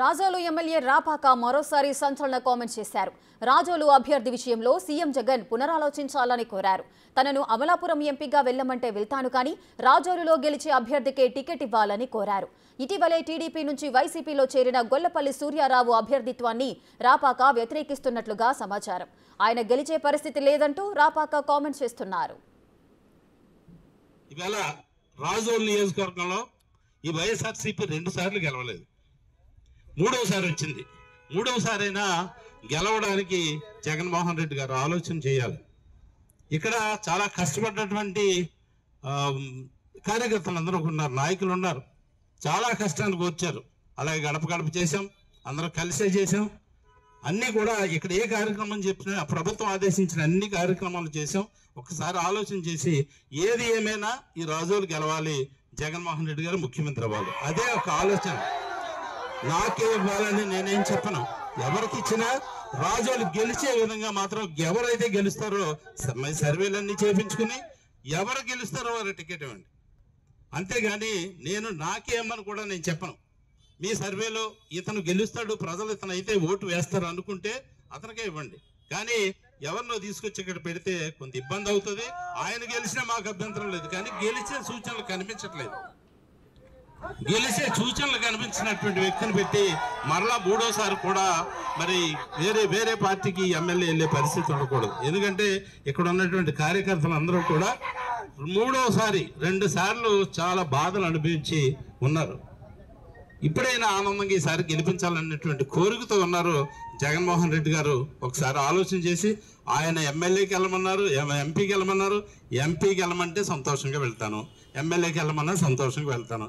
Razole MLA Rapaka మరోసారి సంచలన comment చేశారు. రాజోలు అభ్యర్థి విషయంలో సీఎం జగన్ పునరాలోచించాలని కోరారు. తనను అమలాపురం ఎంపీగా వెళ్లమంటే వెళ్తాను కానీ రాజోలులో గెలిచే అభ్యర్థికే టికెట్ ఇవ్వాలని కోరారు. ఇటీవలే టీడీపీ నుంచి వైసీపీలో చేరిన గొల్లపల్లి సూర్యారావు అభ్యర్థిత్వాన్ని రాపాక వ్యతిరేకిస్తున్నట్లుగా సమాచారం. ఆయన గెలిచే పరిస్థితి లేదంటూ రాపాక కామెంట్ చేస్తున్నారు. ఇవాళ రాజోలు నియోజకవర్గంలో ఈ వైఎస్ఆర్సీపీ 2 సార్లు గెలవలేదు, 3వ సారి వచ్చింది. 3వ సారైనా గెలవడానికి జగన్మోహన్ రెడ్డి గారు ఆలోచన చేయాలి. ఇక్కడ చాలా కష్టపడ్డటువంటి కార్యకర్తలు అందరూ ఉన్నారు, నాయకులు ఉన్నారు, చాలా కష్టానికి వచ్చారు. అలాగే గడప గడప చేసాం, అందరూ కలిసే చేసాం. అన్నీ కూడా ఇక్కడ ఏ కార్యక్రమం చెప్పినా ప్రభుత్వం ఆదేశించిన అన్ని కార్యక్రమాలు చేసాం. ఒకసారి ఆలోచన చేసి ఏది ఏమైనా ఈ రాజోలు గెలవాలి, జగన్మోహన్ రెడ్డి గారు ముఖ్యమంత్రి అవ్వాలి, అదే ఒక ఆలోచన. నాకే ఇవ్వాలని నేనేం చెప్పను, ఎవరికి ఇచ్చినా రాజోలు గెలిచే విధంగా మాత్రం ఎవరైతే గెలుస్తారో సర్వేలన్నీ చేయించుకుని ఎవరు గెలుస్తారో వారి టికెట్ ఇవ్వండి. అంతేగాని నేను నాకేమని కూడా నేను చెప్పను. మీ సర్వేలో ఇతను గెలుస్తాడు, ప్రజలు ఇతను అయితే ఓటు వేస్తారు అనుకుంటే అతనికే ఇవ్వండి. కానీ ఎవరినో తీసుకొచ్చి ఇక్కడ పెడితే కొంత ఇబ్బంది అవుతుంది. ఆయన గెలిచినా మాకు అభ్యంతరం లేదు, కానీ గెలిచే సూచనలు కనిపించట్లేదు. గెలిచే సూచనలు కనిపించినటువంటి వ్యక్తిని పెట్టి మరలా 3వ సారి కూడా మరి వేరే పార్టీకి ఎమ్మెల్యే వెళ్ళే పరిస్థితి ఉండకూడదు. ఎందుకంటే ఇక్కడ ఉన్నటువంటి కార్యకర్తలు అందరూ కూడా 3వ సారి 2 సార్లు చాలా బాధలు అనుభవించి ఉన్నారు. ఇప్పుడైనా ఆనందంగా ఈసారి గెలిపించాలన్నటువంటి కోరికతో ఉన్నారు. జగన్మోహన్ రెడ్డి గారు ఒకసారి ఆలోచన చేసి ఆయన ఎమ్మెల్యేకి వెళ్ళమన్నారు, ఎంపీకి వెళ్ళమన్నారు. ఎంపీకి వెళ్ళమంటే సంతోషంగా వెళ్తాను, ఎమ్మెల్యేకి వెళ్ళమన్నా సంతోషంగా వెళ్తాను.